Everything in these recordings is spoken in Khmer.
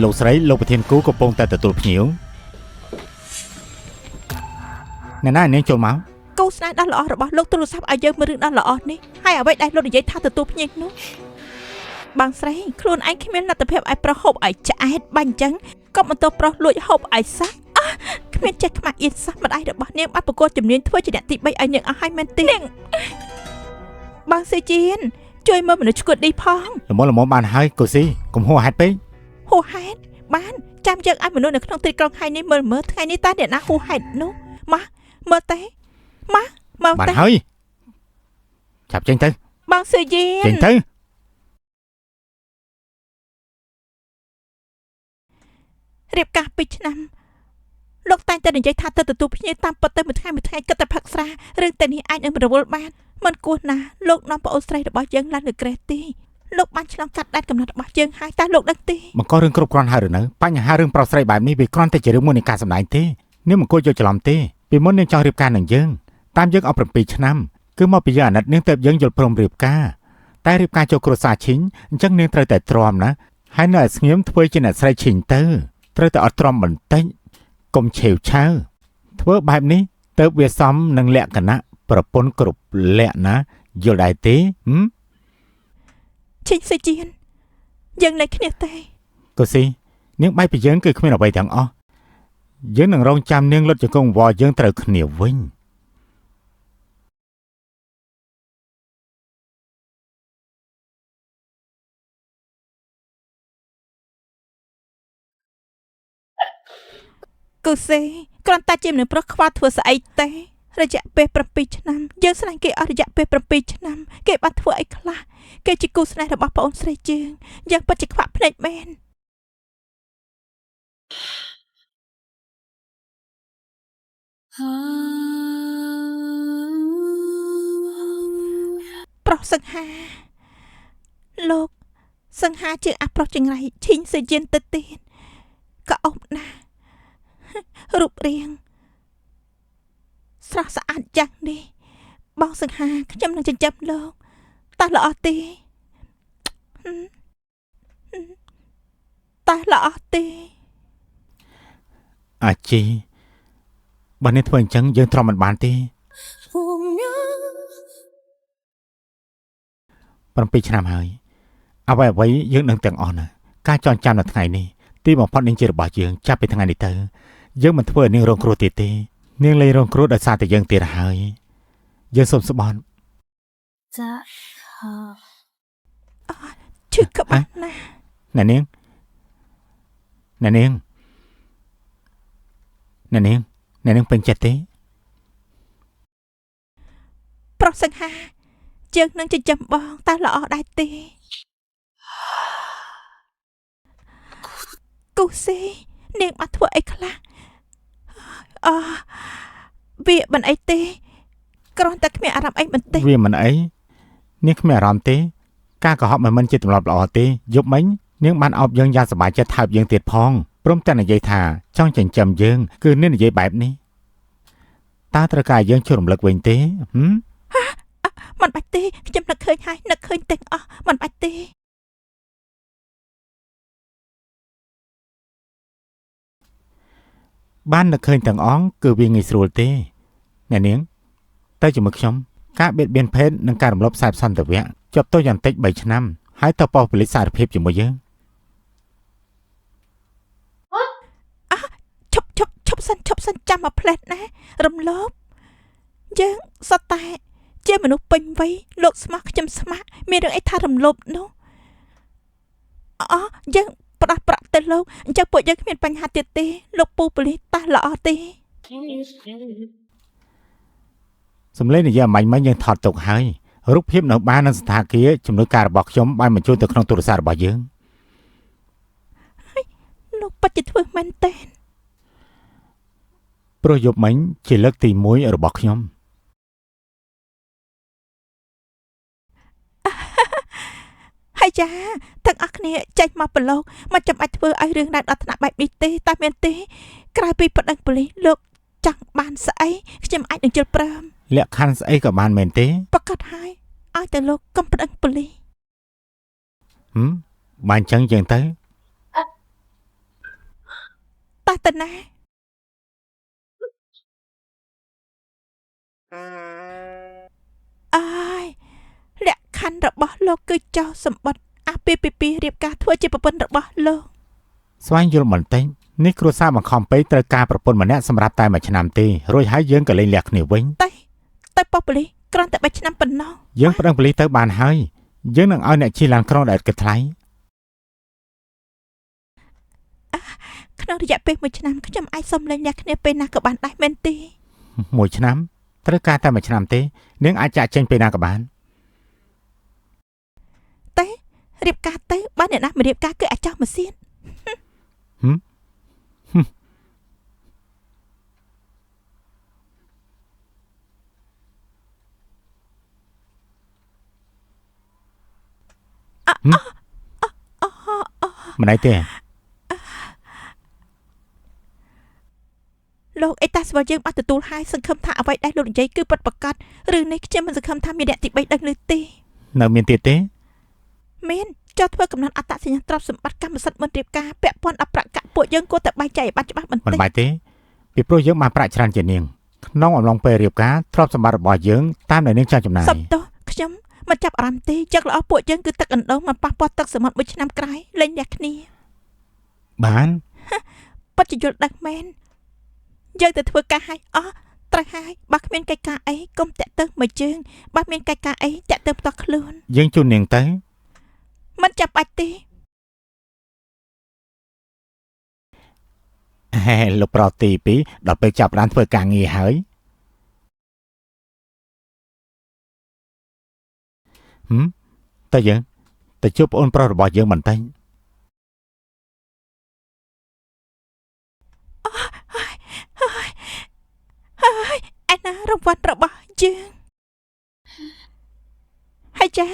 លោកស្រីលោកប្រធានគូកំពុងតែទទួលភ្ញៀវអ្នកណានាងចូលមកគូស្នេហ៍ដ៏ល្អរបស់លោកទូរស័ព្ទឲ្យយើងមើលរឿងដ៏ល្អនេះហើយអ្វីដែលលោកនិយាយថាទទួលភ្ញៀវនោះបងស្រីខ្លួនឯងគ្មានលទ្ធភាពឲ្យប្រុសហូបឲ្យឆ្អែតបាញ់អញ្ចឹងក៏បន្តប្រុសលួចហូបឲ្យសោះគ្មានចេះខ្មាស់អៀនសោះម្ដាយរបស់នាងបានប្រកួតជំនាញធ្វើជាអ្នកទី3ឲ្យនាងអស់ហើយមែនទេបងសេជីនជួយមើលមនុស្សឈួតនេះផងល្មមបានហើយកូស៊ីកុំហួសហេតុពេកហួសហេតុបានចាំយើងឲ្យមនុស្សនៅក្នុងទីក្រុងហើយនេះមើលថ្ងៃនេះតើអ្នកណាហួសហេតុនោះមកមើលទេមកមើលទេបានហើយចាប់ចេញទៅបងសេជីនចេញទៅរៀបការ2ឆ្នាំលោកតែងតែនិយាយថាទៅទទួលភ្ញៀវតាមពិតទៅមួយថ្ងៃគិតតែផឹកស្រារឿងតែនេះអាចនឹងរវល់បានមិនគួរណាលោកនាំប្អូនស្រីរបស់យើងឡើងលើក្រេសទីលោកបានឆ្លងកាត់ដែនកំណត់របស់យើងហើយតើលោកដឹងទេបង្ករឿងគ្រប់គ្រាន់ហើយឬនៅបញ្ហារឿងប្រុសស្រីបែបនេះវាគ្រាន់តែជារឿងមួយនៃការសម្ដែងទេនាងមិនគួរយកច្រឡំទេពីមុននាងចង់រៀបការនឹងយើងតាមយើងអស់7ឆ្នាំគឺមកពីយើងអាណិតនាងទៅយើងយល់ព្រមរៀបការតែរៀបការចូលគ្រួសារឈីងអញ្ចឹងនាងត្រូវតែទ្រាំណាហើយនៅឲ្យស្ងៀមធ្វើជាអ្នកស្រីឈីងទៅត្រូវតែអត់ទ្រាំបន្តិចកុំឆេវឆាវធ្វើបែបនេះទៅវាសមនឹងលក្ខណៈប្រពន្ធគ្រប់លក្ខណៈយល់ដែរទេឈិញសេជីនយើងនៅគ្នាទេកូស៊ីនាងបែកពីយើងគឺគ្មានអ្វីទាំងអស់យើងនឹងរងចាំនាងលុតជង្គង់វល់យើងត្រូវគ្នាវិញគូសេគ្រាន់តែជាមនុស្សប្រុសខ្វល់ធ្វើស្អីទេរយៈពេល7ឆ្នាំយើងស្នេហ៍គេអស់រយៈពេល7ឆ្នាំគេបានធ្វើអីខ្លះគេជាគូស្នេហ៍របស់ប្អូនស្រីយើងយ៉ាងពិតជាខ្វាក់ភ្នែកមែនប្រុសសង្ហាលោកសង្ហាជាងអាប្រុសចង្រៃឈីងសេជីនទៅទៀតក៏អប់ណាស់រូបរាងស្រស់ស្អាតយ៉ាងនេះបងសង្ហាខ្ញុំនឹងចិញ្ចឹមលោកតើល្អទេតើល្អទេអាជីបើនេះធ្វើអញ្ចឹងយើងទ្រាំមិនបានទេ7ឆ្នាំហើយអ្វីយើងនឹងទាំងអស់ណាការចងចាំនៅថ្ងៃនេះទីបំផុតនាងជារបស់យើងចាប់ពីថ្ងៃនេះទៅយើងមិនធ្វើឲ្យនាងរងគ្រោះទៀតទេនាងលែងរងគ្រោះដោយសារតែយើងទៀតហើយយើងសូមស្បន់ឈឺក្បាលណាស់អ្នកនាងពេញចិត្តទេប្រុសសង្ហាយើងនឹងចិញ្ចឹមបងតើល្អដែរទេគូសេនាងបានធ្វើអីខ្លះវាមិនអីទេគ្រាន់តែគ្មានអារម្មណ៍អីបន្តិចវាមិនអីនាងគ្មានអារម្មណ៍ទេការកុហកមិនជាទម្លាប់ល្អទេយប់មិញនាងបានអោបយើងយ៉ាងសប្បាយចិត្តថើបយើងទៀតផងព្រមទាំងនិយាយថាចង់ចិញ្ចឹមយើងគឺនាងនិយាយបែបនេះតើត្រូវការយើងជួយរំលឹកវិញទេមិនបាច់ទេខ្ញុំនឹកឃើញហើយនឹកឃើញទាំងអស់មិនបាច់ទេបាននឹកឃើញទាំងអស់គឺវាងាយស្រួលទេអ្នកនាងទៅជាមួយខ្ញុំការបៀតបៀនភេទនិងការរំលោភខ្សែសន្តិវៈជាប់ទោសយ៉ាងតិច3ឆ្នាំហើយទៅប៉ោះប៉ូលីសសារភាពជាមួយយើងឈប់សិនចាំមកផ្លែតណារំលោភយើងសតតែជាមនុស្សពេញវ័យលោកស្មោះខ្ញុំស្ម័គ្រមានរឿងអីថារំលោភនោះយើងផ្ដោះប្រាក់ទៅលោកអញ្ចឹងពួកយើងគ្មានបញ្ហាទៀតទេលោកពូប៉ូលីសតើល្អទេសំឡេងនិយាយអាម៉ាញ់យើងថតទុកហើយរូបភាពនៅបាននឹងសន្តាគារជំនួយការរបស់ខ្ញុំបានបញ្ជូនទៅក្នុងទូរស័ព្ទរបស់យើងលោកពិតជាធ្វើមែនទេព្រោះយប់មិញជាលើកទី1របស់ខ្ញុំហើយចាទាំងអស់គ្នាចេញមកប្រឡូកមកចាំបាច់ធ្វើឲ្យរឿងដល់ថ្នាក់បែបនេះទេតែមានទេក្រៅពីប្តឹងប៉ូលីសលោកចង់បានស្អីខ្ញុំអាចនឹងជិលព្រមលក្ខខណ្ឌស្អីក៏បានមែនទេប្រកាសហើយឲ្យតែលោកកុំប្តឹងប៉ូលីសបានចឹងយើងទៅ តែតាណាអើយលក្ខខណ្ឌរបស់លោកគឺចោលសម្បត្តិអាពាហ៍ពិពាហ៍រៀបការធ្វើជាប្រពន្ធរបស់លោក ស្វែងយល់បន្តិចនេះគ្រួសារបង្ខំពេកត្រូវការប្រពន្ធម្នាក់សម្រាប់តែមួយឆ្នាំទេរួចហើយយើងក៏លែងលះគ្នាវិញ តែប៉ុស្តិ៍ប៉ូលីសគ្រាន់តែ3ឆ្នាំប៉ុណ្ណោះ យើងប្តឹងប៉ូលីសទៅបានហើយយើងនឹងឲ្យអ្នកជិះឡានក្រុងដែលឥតគិតថ្លៃ ក្នុងរយៈពេល1ឆ្នាំខ្ញុំអាចសុំលែងលះគ្នាពេលណាក៏បានដែរមែនទេ 1 ឆ្នាំត្រូវការតែ1ឆ្នាំទេនាងអាចចាក់ចេញពេលណាក៏បាន តែរៀបការទៅបើអ្នកណាមិនរៀបការគឺអាចចោលមកសៀន មិនអីទេ លោកអេតាស្វល់យើងបានទទួលហើយសង្ឃឹមថាអ្វីដែលលោកនិយាយគឺពិតប្រាកដឬនេះខ្ញុំមិនសង្ឃឹមថាមានអ្នកទី3ដឹងនោះទេ នៅមានទៀតទេ មានចោះធ្វើកំណត់អត្តសញ្ញាណទ្រព្យសម្បត្តិកម្មសិទ្ធិមុនរៀបការពាក់ព័ន្ធដល់ប្រាក់កាក់ពួកយើងគួរតែបែងចែកឲ្យបានច្បាស់បន្ មិន តិច បាច់ទេពីព្រោះយើងបានប្រាក់ច្រើនជាងនាងក្នុងអំឡុងពេលរៀបការទ្រព្យសម្បត្តិរបស់យើងតាមដែលនាងចង់ចំណាយ សុំទោសខ្ញុំមិនចាប់អារម្មណ៍ទេចឹកល្អពួកយើងគឺទឹកអណ្ដូងមកប៉ះពាល់ទឹកសមុទ្រ1ឆ្នាំក្រោយលែងលះគ្នា បាន ពិតជាយល់ដឹងមែនយើងទៅធ្វើការឲ្យអស់ត្រូវហើយបើគ្មានកិច្ចការអីកុំតាក់ទើមកជើងបើមានកិច្ចការអីតាក់ទើផ្ទាល់ខ្លួន យើងជូននាងទៅ មិនចាំបាច់ទេ ហេលោកប្រទី2ដល់ពេលចាប់ផ្ដើមធ្វើការងារហើយតើយើងទៅជួបប្អូនប្រុសរបស់យើងបន្តិច ហើយឯណារង្វាន់របស់យើងហើយចា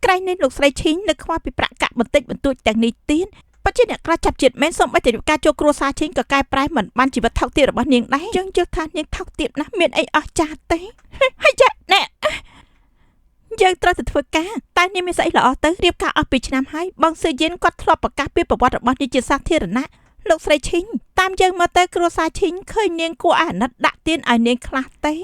ក្រែងនេះលោកស្រីឈីងនៅខ្វះពីប្រាក់កាក់បន្តិចបន្តួចទាំងនេះទៀតពិតជាអ្នកក្រចាប់ជាតិមែនសូម្បីតែការចូលគ្រួសារឈីងក៏កែប្រែមិនបានជីវិតថោកទាបរបស់នាងដែរយើងយល់ថានាងថោកទាបណាស់មានអីអស្ចារ្យទេហើយចាណែយើងត្រូវទៅធ្វើការតែនាងមានស្អីល្អទៅរៀបការអស់2ឆ្នាំហើយបងសឿយិនគាត់ធ្លាប់ប្រកាសពីប្រវត្តិរបស់នាងជាសាធារណៈលោកស្រីឈីងតាមយើងមកទៅគ្រួសារឈីងឃើញនាងគួរអាណិតដាក់ទានឲ្យនាងខ្លះទេ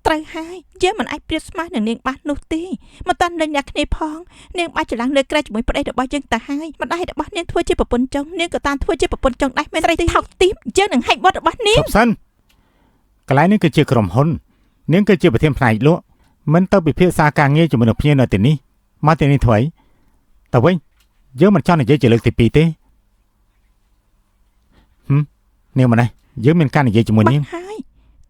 ត្រូវហើយយើងមិនអាចប្រៀបស្មើនឹងនាងបាននោះទេមកតាន់លេងអ្នកគ្នាផងនាងបាច់ច្រឡំលើក្រែជាមួយប្តីរបស់យើងទៅហើយម្ដាយរបស់នាងធ្វើជាប្រពន្ធចុងនាងក៏តាមធ្វើជាប្រពន្ធចុងដែរមែនទេថោកទាបយើងនឹងហែកបុតរបស់នាង ជប់សិនកន្លែងនេះគឺជាក្រុមហ៊ុននាងគឺជាប្រធានផ្នែកលក់មិនទៅពិភាក្សាការងារជាមួយនឹងភ្ញៀវនៅទីនេះមកទីនេះធ្វើអីតើវិញយើងមិនចង់និយាយជាលើកទី2ទេនាងមកនេះយើងមានការនិយាយជាមួយនាង ហើយ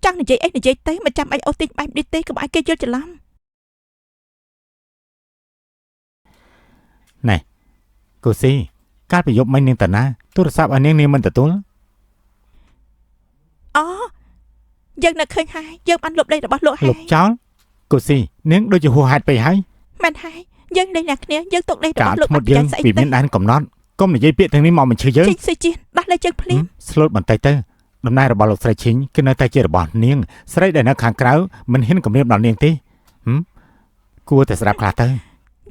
ចង់និយាយអីនិយាយទៅមិនចាំអីអូសទិញបែបនេះទេកុំឲ្យគេយល់ច្រឡំ ណែកូស៊ីកាលពីយប់មិញនាងតាណាទូរស័ព្ទឲ្យនាងមិនទទួល អូយើងនឹកឃើញហើយយើងបានលុបលេខរបស់លោកហើយ លុបចោលកូស៊ីនាងដូចជាហួសហេតុពេកហើយ មែនហើយយើងលេងអ្នកគ្នាយើងទុកលេខរ កា បោះ រ លោក ធ្មត់យើងពីមានដែនកំណត់កុំនិយាយពាក្យទាំងនេះមកបញ្ឈឺយើង ជិះសុយជាដោះលេខយើងភ្លាម ស្លូតបន្តិចទៅដំណើររបស់លោកស្រីឈីងគឺនៅតែជារបស់នាងស្រីដែលនៅខាងក្រៅមិនហ៊ានគំរាមដល់នាងទេគួរតែស្ដាប់ខ្លះទៅ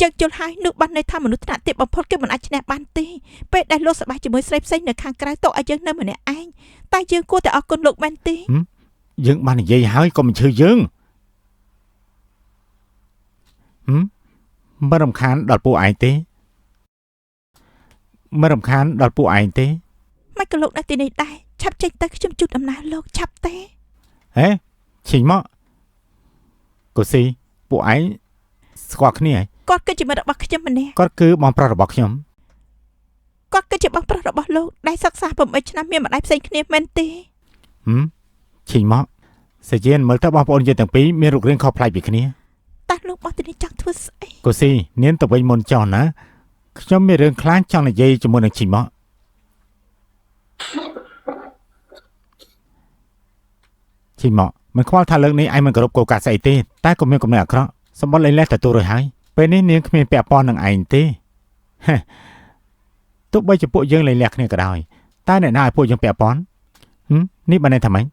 យើងជល់ហើយនោះបានន័យថាមនុស្សថ្នាក់ទាបបំផុតគឺមិនអាចឈ្នះបានទេពេលដែលលោកសប្បាយជាមួយស្រីផ្សេងនៅខាងក្រៅទុកឲ្យយើងនៅម្នាក់ឯងតែយើងគួរតែអរគុណលោកមែនទេ យើងបាននិយាយហើយកុំបញ្ឈឺយើងមិនរំខានដល់ពួកឯងទេមិនរំខានដល់ពួកឯងទេ មិនក៏លោកនៅទីនេះដែរឆាប់ចេញទៅខ្ញុំជូតដំណើរលោកឆាប់ទេ ហេឈីងមកកូស៊ីពួកឯងស្គាល់គ្នាហើយ គាត់គឺជាមិត្តរបស់ខ្ញុំម្នាក់ គាត់គឺបងប្រុសរបស់ខ្ញុំ គាត់គឺជាបងប្រុសរបស់លោកដែលសិក្សា8ឆ្នាំមានម្ដាយផ្សេងគ្នាមែនទេ ឈីងមកសេជៀនមើលទៅបងប្អូនយើងទាំងពីរមានរូបរាងខុសប្លែកពីគ្នា តើលោកមកទីនេះចង់ធ្វើស្អី កូស៊ីនាងទៅវិញមុនចោះណាខ្ញុំមានរឿងខ្លាំងចង់និយាយជាមួយនឹងឈីងមកឈីងមកមិនខ្វល់ថាលើកនេះឯងមិនគោរពគោលការណ៍ស្អីទេតែក៏មានគំនិតអាក្រក់សម្បត្តិលេងលេះទទួលរួចហើយពេលនេះនាងគ្មានពាក់ព័ន្ធនឹងឯងទេទោះបីជាពួកយើងលេងលះគ្នាក៏ដោយតែអ្នកណាឲ្យពួកយើងពាក់ព័ន្ធនេះបានន័យថាម៉េច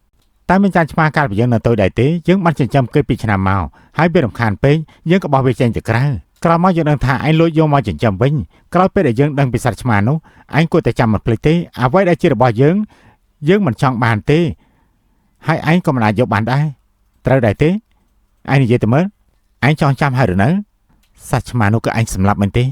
តែមានការឆ្មាកាលពីយើងនៅតូចដែរទេយើងបានចិញ្ចឹមគេពីឆ្នាំមកហើយវារំខានពេកយើងក៏បោះវាចេញទៅក្រៅក្រោយមកយើងដឹងថាឯងលួចយកមកចិញ្ចឹមវិញក្រោយពេលដែលយើងដឹងពីសត្វឆ្មានោះឯងគួរតែចាំមិនភ្លេចទេអ្វីដែលជារបស់យើង យើងមិនចង់បានទេហើយឯងក៏មិនអាចយកបានដែរត្រូវដែរទេឯងនិយាយទៅមើលឯងចង់ចាំហើយឬនៅសាច់ឆ្មានោះក៏ឯងសម្លាប់មែនទេ